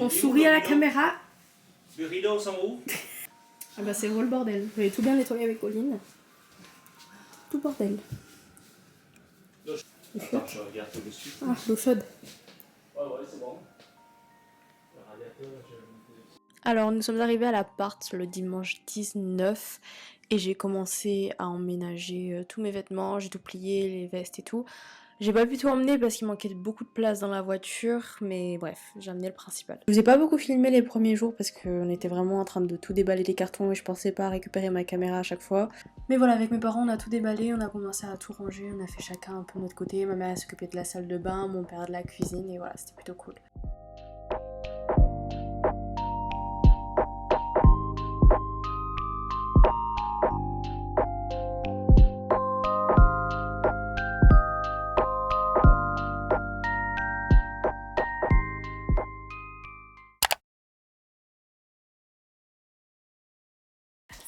On sourit à la caméra. Les rideaux sont où? Ah bah c'est gros le bordel. J'avais tout bien nettoyé avec Pauline. Tout bordel. Attends, je regarde tout dessus. Ah, l'eau chaude. Ouais, c'est bon. Alors nous sommes arrivés à l'appart le dimanche 19 et j'ai commencé à emménager tous mes vêtements, j'ai tout plié, les vestes et tout. J'ai pas pu tout emmener parce qu'il manquait beaucoup de place dans la voiture, mais bref, j'ai amené le principal. Je vous ai pas beaucoup filmé les premiers jours parce qu'on était vraiment en train de tout déballer les cartons et je pensais pas récupérer ma caméra à chaque fois. Mais voilà, avec mes parents, on a tout déballé, on a commencé à tout ranger, on a fait chacun un peu de notre côté. Ma mère s'occupait de la salle de bain, mon père de la cuisine et voilà, c'était plutôt cool.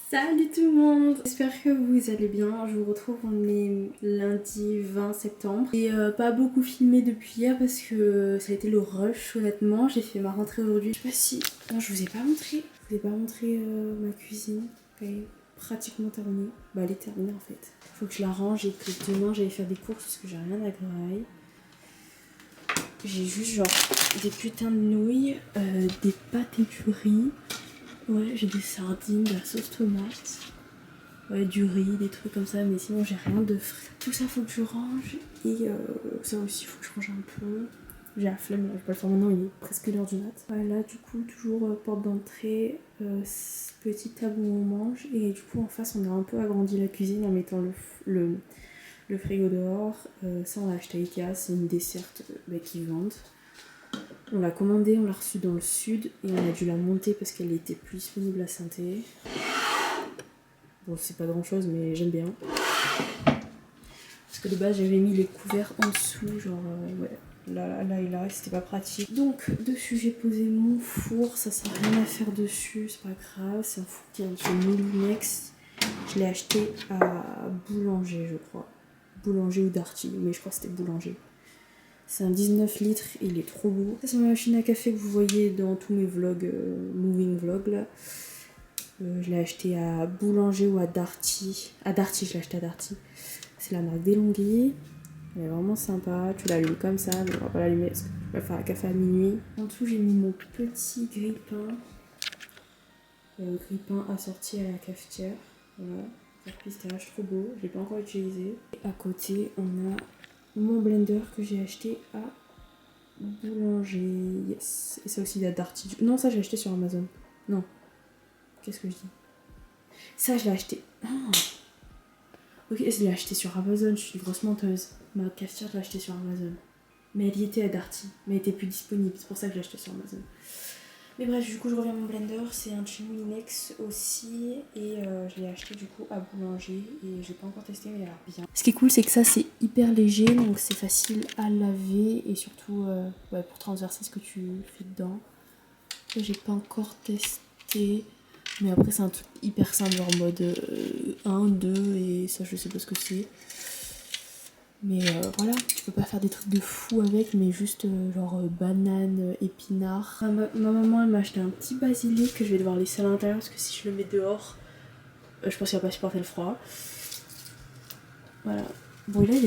Salut tout le monde, j'espère que vous allez bien. Je vous retrouve, on est lundi 20 septembre et pas beaucoup filmé depuis hier parce que ça a été le rush honnêtement. J'ai fait ma rentrée aujourd'hui. Je sais pas si... Non, je vous ai pas montré. Je vous ai pas montré ma cuisine. Elle est pratiquement terminée. Bah elle est terminée en fait. Faut que je la range et que demain j'aille faire des courses parce que j'ai rien à graille. J'ai juste genre des putains de nouilles, des pâtes et du riz. Ouais, j'ai des sardines, de la sauce tomate, ouais, du riz, des trucs comme ça, mais sinon j'ai rien de frais. Tout ça faut que je range et ça aussi faut que je range un peu. J'ai la flemme, je vais pas le faire maintenant, il est presque l'heure du mat. Voilà, du coup, toujours porte d'entrée, petite table où on mange et du coup en face on a un peu agrandi la cuisine en mettant le frigo dehors. Ça on l'a acheté à Ikea, c'est une desserte qu'ils vendent. On l'a commandée, on l'a reçue dans le sud et on a dû la monter parce qu'elle était plus disponible à Saint-Thé. Bon, c'est pas grand chose, mais j'aime bien. Parce que de base, j'avais mis les couverts en dessous, genre ouais, là et là, et c'était pas pratique. Donc, dessus, j'ai posé mon four, ça sert à rien à faire dessus, c'est pas grave. C'est un four qui est chez Moulinex. Je l'ai acheté à Boulanger, je crois. Boulanger ou Darty, mais je crois que c'était Boulanger. C'est un 19 litres, il est trop beau. Ça c'est ma machine à café que vous voyez dans tous mes vlogs, moving vlogs là. Je l'ai acheté à Boulanger ou à Darty. À Darty, je l'ai acheté à Darty. C'est la marque Delonghi. Elle est vraiment sympa. Tu l'allumes comme ça, mais on va pas l'allumer parce que je vais faire un café à minuit. En dessous, j'ai mis mon petit grille-pain. Grille-pain assorti à la cafetière. Voilà. Pistache, trop beau. Je l'ai pas encore utilisé. Et à côté, on a mon blender que j'ai acheté à Boulanger, yes. Et ça aussi la Darty. Non, ça j'ai acheté sur Amazon. Non. Qu'est-ce que je dis? Ça je l'ai acheté. Ah. Ok, je l'ai acheté sur Amazon, je suis une grosse menteuse. Ma cafetière, je l'ai acheté sur Amazon. Mais elle y était à Darty, mais elle était plus disponible. C'est pour ça que je l'ai acheté sur Amazon. Mais bref, du coup, je reviens à mon blender. C'est un chez Moulinex aussi. Et je l'ai acheté du coup à Boulanger. Et j'ai pas encore testé, mais il a l'air bien. Ce qui est cool, c'est que ça, c'est hyper léger. Donc c'est facile à laver. Et surtout, ouais, pour transverser ce que tu fais dedans. Là, j'ai pas encore testé. Mais après, c'est un truc hyper simple, genre en mode 1, 2. Et ça, je sais pas ce que c'est. Mais voilà, tu peux pas faire des trucs de fou avec, mais juste genre banane, épinard. Ma maman elle m'a acheté un petit basilic que je vais devoir laisser à l'intérieur parce que si je le mets dehors, je pense qu'il va pas supporter le froid. Voilà. Bon, là il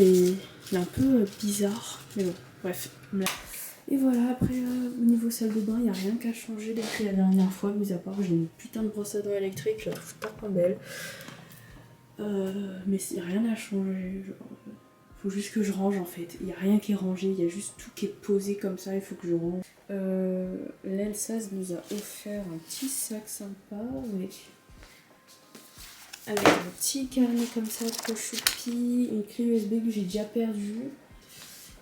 est un peu bizarre, mais bon, bref. Et voilà, après au niveau salle de bain, il n'y a rien qu'à changer depuis la dernière fois, mis à part j'ai une putain de brosse à dents électrique, je la trouve pas belle. Mais il n'y a rien à changer, genre. Faut juste que je range en fait. Il n'y a rien qui est rangé, il y a juste tout qui est posé comme ça, il faut que je range. L'Elsas nous a offert un petit sac sympa, avec un petit carnet comme ça, trop choupi, une clé USB que j'ai déjà perdue.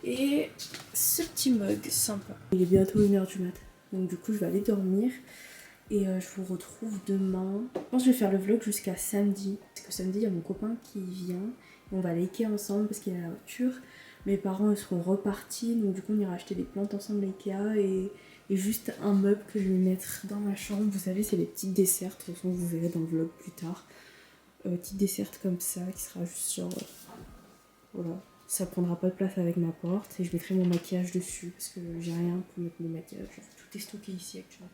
Et ce petit mug sympa. Il est bientôt 1h du mat, donc du coup je vais aller dormir. Et je vous retrouve demain. Je pense que je vais faire le vlog jusqu'à samedi. Parce que samedi, il y a mon copain qui vient. On va aller Ikea ensemble parce qu'il a la voiture. Mes parents ils seront repartis. Donc du coup, on ira acheter des plantes ensemble à Ikea. Et juste un meuble que je vais mettre dans ma chambre. Vous savez, c'est les petites dessertes. De toute façon, vous verrez dans le vlog plus tard. Petites dessertes comme ça qui sera juste genre... voilà. Ça prendra pas de place avec ma porte et je mettrai mon maquillage dessus parce que j'ai rien pour mettre mon maquillage. Tout est stocké ici actuellement.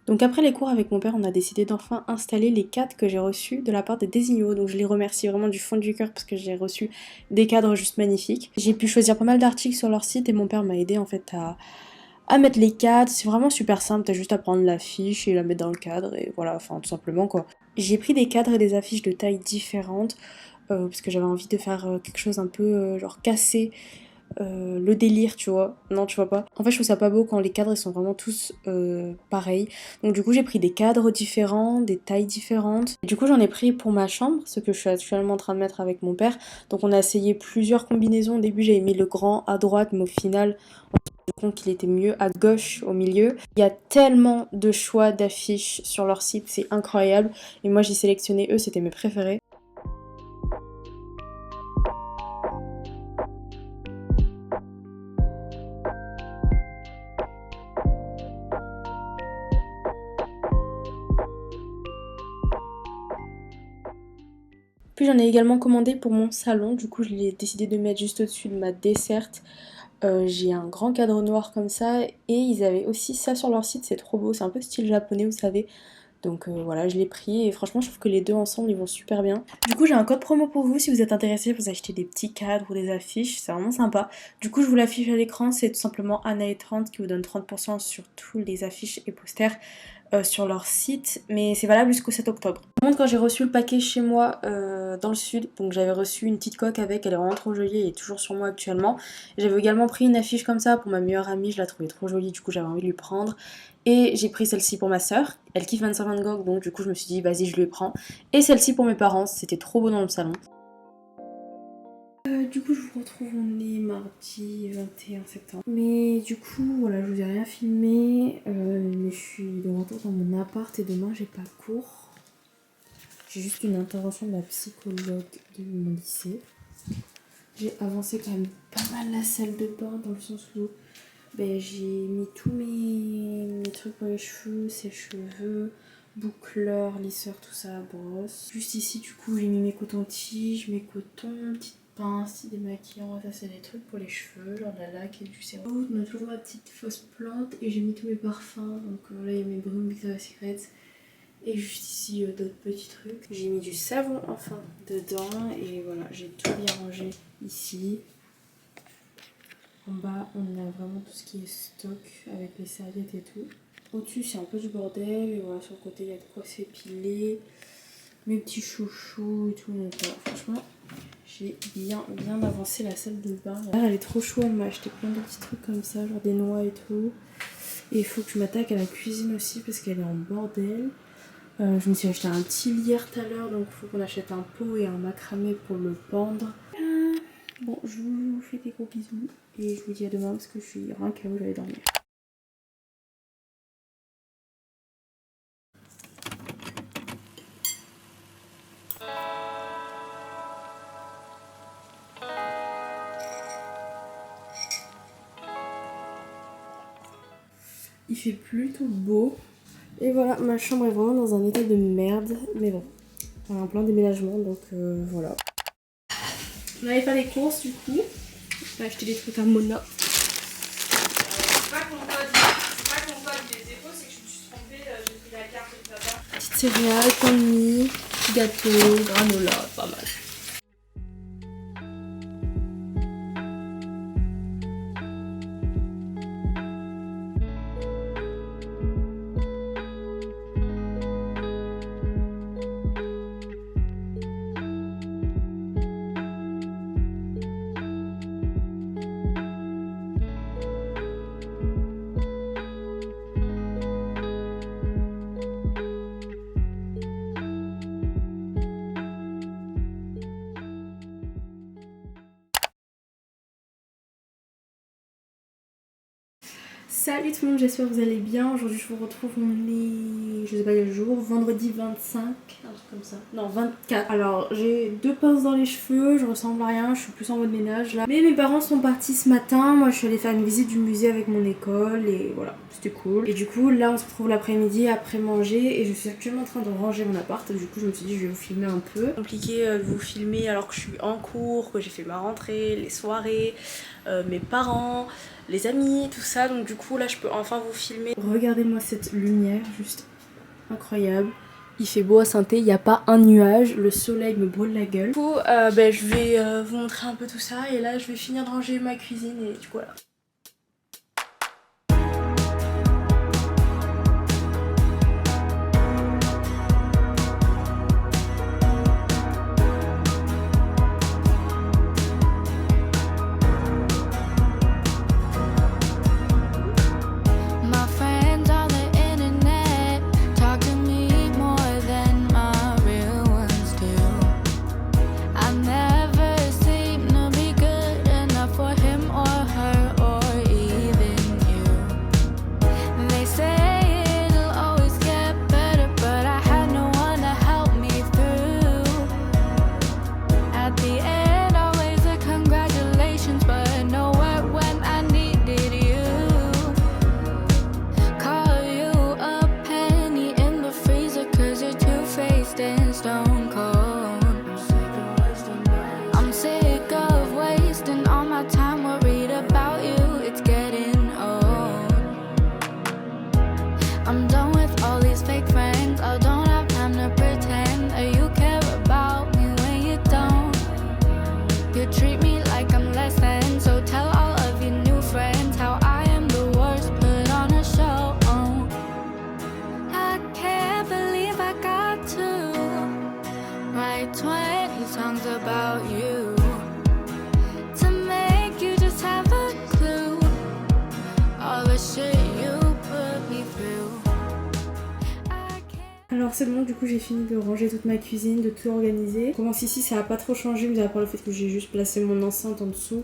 Donc après les cours avec mon père, on a décidé d'enfin installer les cadres que j'ai reçus de la part de Designo. Donc je les remercie vraiment du fond du cœur parce que j'ai reçu des cadres juste magnifiques. J'ai pu choisir pas mal d'articles sur leur site et mon père m'a aidé en fait à mettre les cadres. C'est vraiment super simple, t'as juste à prendre l'affiche et la mettre dans le cadre et voilà, enfin tout simplement quoi. J'ai pris des cadres et des affiches de tailles différentes parce que j'avais envie de faire quelque chose un peu genre cassé. Le délire, tu vois. Non, tu vois pas. En fait, je trouve ça pas beau quand les cadres ils sont vraiment tous pareils. Donc, du coup, j'ai pris des cadres différents, des tailles différentes. Du coup, j'en ai pris pour ma chambre, ce que je suis actuellement en train de mettre avec mon père. Donc, on a essayé plusieurs combinaisons. Au début, j'avais mis le grand à droite, mais au final, on s'est rendu compte qu'il était mieux à gauche, au milieu. Il y a tellement de choix d'affiches sur leur site, c'est incroyable. Et moi, j'ai sélectionné eux, c'était mes préférés. Puis j'en ai également commandé pour mon salon, du coup je l'ai décidé de mettre juste au-dessus de ma desserte. J'ai un grand cadre noir comme ça et ils avaient aussi ça sur leur site, c'est trop beau, c'est un peu style japonais vous savez. Donc voilà, je l'ai pris et franchement je trouve que les deux ensemble ils vont super bien. Du coup j'ai un code promo pour vous si vous êtes intéressé pour acheter des petits cadres ou des affiches, c'est vraiment sympa. Du coup je vous l'affiche à l'écran, c'est tout simplement Anae30 qui vous donne 30% sur tous les affiches et posters sur leur site, mais c'est valable jusqu'au 7 octobre. Par contre, quand j'ai reçu le paquet chez moi dans le sud, donc j'avais reçu une petite coque avec, elle est vraiment trop jolie, elle est toujours sur moi actuellement. J'avais également pris une affiche comme ça pour ma meilleure amie, je la trouvais trop jolie, du coup j'avais envie de lui prendre. Et j'ai pris celle-ci pour ma soeur, elle kiffe Vincent Van Gogh, donc du coup je me suis dit vas-y je lui prends. Et celle-ci pour mes parents, c'était trop beau dans le salon. Du coup je vous retrouve, on est mardi 21 septembre. Mais du coup voilà, je vous ai rien filmé, mais je suis de retour dans mon appart et demain j'ai pas cours. J'ai juste une intervention de la psychologue de mon lycée. J'ai avancé quand même pas mal la salle de bain dans le sens où j'ai mis tous mes trucs pour les cheveux, sèche-cheveux, boucleur, lisseur, tout ça, brosse. Juste ici du coup j'ai mis mes cotons-tiges, mes cotons, petites pinces, démaquillants, ça c'est des trucs pour les cheveux, genre de la laque et du sérum. On a toujours ma petite fausse plante et j'ai mis tous mes parfums, donc là il y a mes brumes Victoria's Secret. Et juste ici d'autres petits trucs. J'ai mis du savon enfin dedans et voilà, j'ai tout bien rangé ici. En bas on a vraiment tout ce qui est stock avec les serviettes et tout. Au-dessus c'est un peu du bordel et voilà, sur le côté il y a de quoi s'épiler. Mes petits chouchous et tout, donc voilà, franchement j'ai bien avancé la salle de bain. Là, elle est trop chou, elle m'a acheté plein de petits trucs comme ça, genre des noix et tout. Et il faut que je m'attaque à la cuisine aussi parce qu'elle est en bordel. Je me suis acheté un petit lierre tout à l'heure, donc il faut qu'on achète un pot et un macramé pour le pendre. Bon, je vous fais des gros bisous et je vous dis à demain parce que je suis rien KO, j'allais dormir. Il fait plutôt beau. Et voilà, ma chambre est vraiment dans un état de merde. Mais bon, on est en plein déménagement, donc voilà. On allait faire les courses du coup. On a acheté des trucs à Mona. C'est pas que mon code il est faux, c'est que je me suis trompée, j'ai pris la carte de papa. Petites céréales, pain de mie, petit gâteau, granola, pas mal. Salut tout le monde, j'espère que vous allez bien. Aujourd'hui je vous retrouve, on est, je sais pas quel jour, vendredi 25, un truc comme ça. Non, 24. Alors j'ai deux pinces dans les cheveux, je ressemble à rien, je suis plus en mode ménage là. Mais mes parents sont partis ce matin, moi je suis allée faire une visite du musée avec mon école et voilà. c'était cool. Et du coup là on se retrouve l'après-midi après manger et je suis actuellement en train de ranger mon appart. Du coup je me suis dit je vais vous filmer un peu. Compliqué de vous filmer alors que je suis en cours, que j'ai fait ma rentrée, les soirées, mes parents, les amis, tout ça. Donc du coup là je peux enfin vous filmer. Regardez-moi cette lumière, juste incroyable. Il fait beau à Saint-Thé, il n'y a pas un nuage, le soleil me brûle la gueule. Du coup, je vais vous montrer un peu tout ça et là je vais finir de ranger ma cuisine et du coup voilà. Alors c'est bon, du coup j'ai fini de ranger toute ma cuisine, de tout organiser. Comment ici ça a pas trop changé, mais à part le fait que j'ai juste placé mon enceinte en dessous.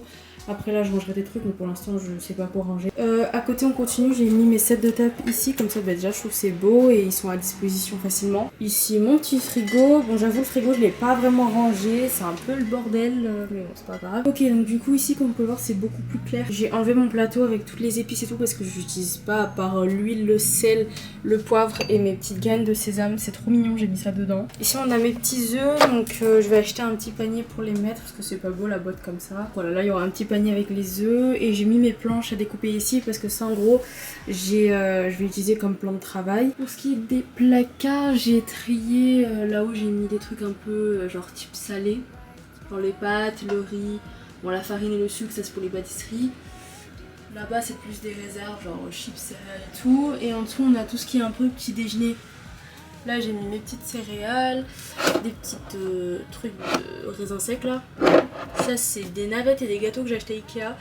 Après là je rangerai des trucs mais pour l'instant je sais pas quoi ranger. À côté on continue, j'ai mis mes sets de table ici, comme ça déjà je trouve que c'est beau et ils sont à disposition facilement. Ici mon petit frigo, bon j'avoue le frigo je l'ai pas vraiment rangé, c'est un peu le bordel mais bon c'est pas grave. Ok donc du coup ici comme vous pouvez voir c'est beaucoup plus clair. J'ai enlevé mon plateau avec toutes les épices et tout parce que je l'utilise pas à part l'huile, le sel, le poivre et mes petites graines de sésame, c'est trop mignon, j'ai mis ça dedans. Ici on a mes petits œufs donc je vais acheter un petit panier pour les mettre parce que c'est pas beau la boîte comme ça. Voilà là il y aura un petit panier avec les œufs et j'ai mis mes planches à découper ici parce que ça en gros je vais utiliser comme plan de travail. Pour ce qui est des placards j'ai trié là-haut, j'ai mis des trucs un peu genre type salé, genre les pâtes, le riz, bon la farine et le sucre ça c'est pour les pâtisseries. Là-bas c'est plus des réserves genre chips, céréales et tout, et en dessous on a tout ce qui est un peu petit déjeuner. Là j'ai mis mes petites céréales, des petites trucs de raisins secs là. Ça c'est des navettes et des gâteaux que j'ai acheté à Ikea.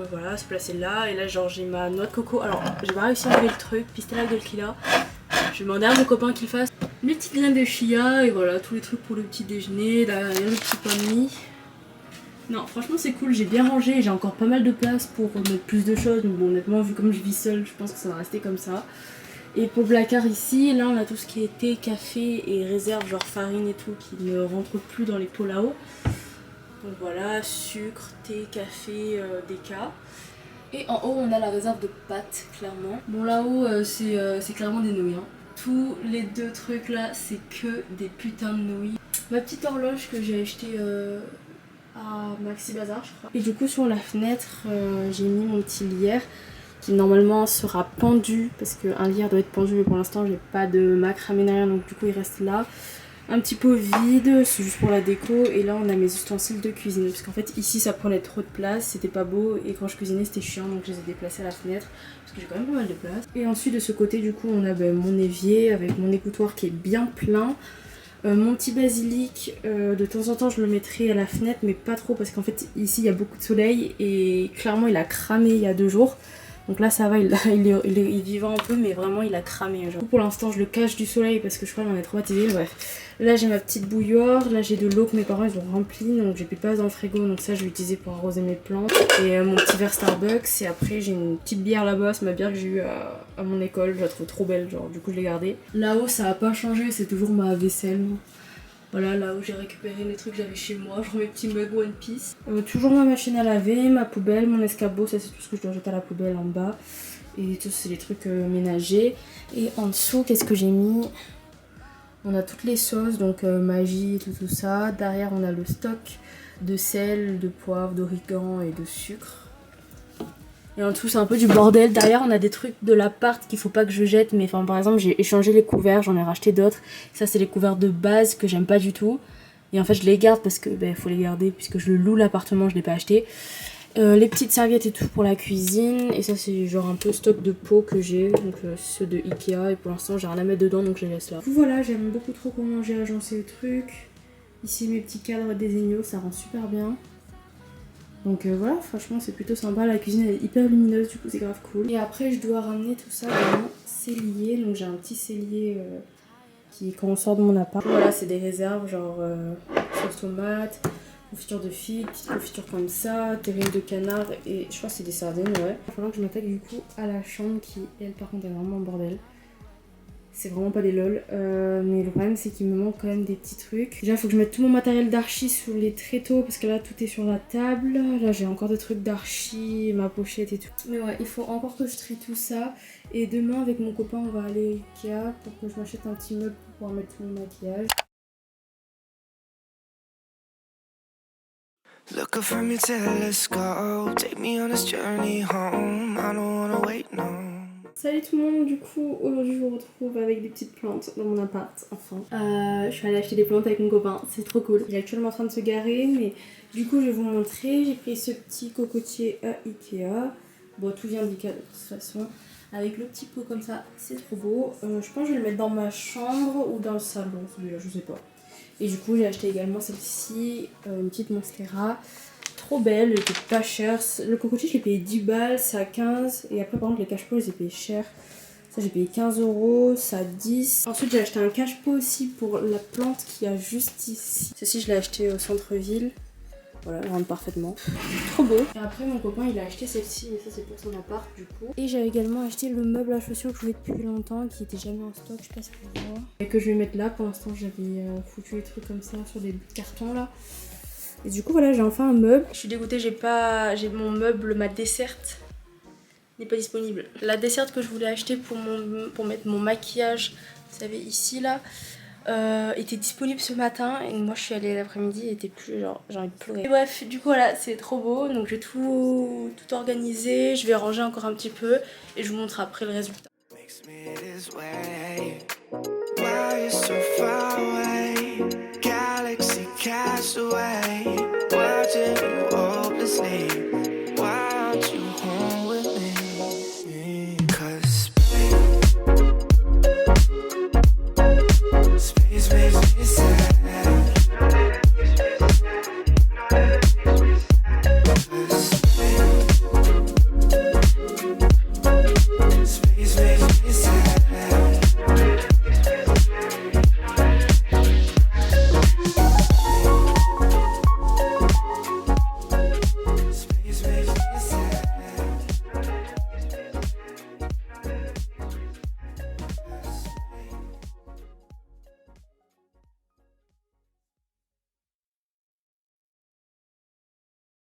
Voilà, c'est placé là. Et là genre j'ai ma noix de coco. Alors j'ai pas réussi à enlever le truc, pistella Golkila. Je vais demander à mon copain qu'il fasse. Mes petites graines de chia et voilà, tous les trucs pour le petit déjeuner. Derrière le petit pain de mie. Non franchement c'est cool, j'ai bien rangé, j'ai encore pas mal de place pour mettre plus de choses. Donc bon honnêtement vu comme je vis seule, je pense que ça va rester comme ça. Et pour le placard ici, là on a tout ce qui est thé, café et réserve genre farine et tout qui ne rentre plus dans les pots là-haut. Donc voilà, sucre, thé, café, déca. Et en haut on a la réserve de pâtes clairement. Bon là-haut c'est clairement des nouilles. Hein. Tous les deux trucs là c'est que des putains de nouilles. Ma petite horloge que j'ai achetée à Maxi Bazar je crois. Et du coup sur la fenêtre j'ai mis mon petit lierre qui normalement sera pendu parce qu'un lierre doit être pendu mais pour l'instant j'ai pas de macramé derrière donc du coup il reste là. Un petit pot vide, c'est juste pour la déco et là on a mes ustensiles de cuisine parce qu'en fait ici ça prenait trop de place, c'était pas beau et quand je cuisinais c'était chiant donc je les ai déplacés à la fenêtre parce que j'ai quand même pas mal de place. Et ensuite de ce côté du coup on a mon évier avec mon égouttoir qui est bien plein. Mon petit basilic, de temps en temps je le mettrai à la fenêtre mais pas trop parce qu'en fait ici il y a beaucoup de soleil et clairement il a cramé il y a 2 jours. Donc là ça va, il est vivant un peu mais vraiment il a cramé. Genre. Pour l'instant je le cache du soleil parce que je crois qu'il en est traumatisé. Bref, là j'ai ma petite bouilloire, là j'ai de l'eau que mes parents ils ont remplie donc j'ai plus de place dans le frigo donc ça je vais l'utiliser pour arroser mes plantes. Et mon petit verre Starbucks et après j'ai une petite bière là-bas, c'est ma bière que j'ai eue à mon école, je la trouve trop belle genre du coup je l'ai gardée. Là-haut ça a pas changé, c'est toujours ma vaisselle. Voilà, là où j'ai récupéré les trucs que j'avais chez moi, genre mes petits mugs One Piece. Toujours ma machine à laver, ma poubelle, mon escabeau, ça c'est tout ce que je dois jeter à la poubelle en bas. Et tout, c'est des trucs ménagers. Et en dessous, qu'est-ce que j'ai mis? On a toutes les sauces, donc Maggi, tout ça. Derrière, on a le stock de sel, de poivre, d'origan et de sucre. Et en dessous, c'est un peu du bordel. Derrière, on a des trucs de l'appart qu'il faut pas que je jette. Mais enfin, par exemple, j'ai échangé les couverts, j'en ai racheté d'autres. Ça, c'est les couverts de base que j'aime pas du tout. Et en fait, je les garde parce que faut les garder puisque je le loue l'appartement, je l'ai pas acheté. Les petites serviettes et tout pour la cuisine. Et ça, c'est genre un peu stock de pots que j'ai. Donc, ceux de Ikea. Et pour l'instant, j'ai rien à mettre dedans, donc je les laisse là. Du coup, voilà, j'aime beaucoup trop comment j'ai agencé le truc. Ici, mes petits cadres désignaux, ça rend super bien. Donc voilà, franchement c'est plutôt sympa, la cuisine elle est hyper lumineuse, du coup c'est grave cool. Et après je dois ramener tout ça dans mon cellier, donc j'ai un petit cellier qui quand on sort de mon appart. Voilà, c'est des réserves genre sauce tomate, confiture de figues, petite confiture comme ça, terrine de canard et je crois que c'est des sardines, ouais. Il va falloir que je m'attaque du coup à la chambre qui elle par contre est vraiment en bordel. C'est vraiment pas des lol, mais le problème c'est qu'il me manque quand même des petits trucs. Déjà il faut que je mette tout mon matériel d'archi sur les tréteaux parce que là tout est sur la table. Là j'ai encore des trucs d'archi, ma pochette et tout. Mais ouais, il faut encore que je trie tout ça. Et demain avec mon copain on va aller à Ikea pour que je m'achète un petit meuble pour pouvoir mettre tout mon maquillage. Look up from your telescope, take me on this journey home. I don't wanna wait no. Salut tout le monde, du coup aujourd'hui je vous retrouve avec des petites plantes dans mon appart, enfin. Je suis allée acheter des plantes avec mon copain, c'est trop cool. Il est actuellement en train de se garer, mais du coup je vais vous montrer. J'ai pris ce petit cocotier à Ikea. Bon, tout vient d'Ikea de toute façon. Avec le petit pot comme ça, c'est trop beau. Je pense que je vais le mettre dans ma chambre ou dans le salon, celui-là, je sais pas. Et du coup j'ai acheté également celle-ci, une petite monstera. Trop belle, elle était pas chère. Le cocotier je l'ai payé 10 balles, ça à 15. Et après par contre les cache-pots je les ai payés cher. Ça j'ai payé 15 €, ça à 10. Ensuite j'ai acheté un cache-pot aussi pour la plante qu'il y a juste ici. Ceci je l'ai acheté au centre-ville. Voilà, elle rentre parfaitement. Trop beau. Et après mon copain il a acheté celle-ci, mais ça c'est pour son appart du coup. Et j'avais également acheté le meuble à chaussures que je voulais depuis longtemps, qui était jamais en stock, je sais pas si vous pouvez voir. Et que je vais mettre là, pour l'instant j'avais foutu les trucs comme ça sur des bouts de carton là. Et du coup voilà, j'ai enfin un meuble. Je suis dégoûtée, j'ai mon meuble, ma desserte n'est pas disponible. La desserte que je voulais acheter pour mettre mon maquillage, vous savez ici là, était disponible ce matin et moi je suis allée l'après-midi et était plus genre j'ai envie de pleurer. Et bref, du coup voilà, c'est trop beau, donc je vais tout organiser, je vais ranger encore un petit peu et je vous montre après le résultat.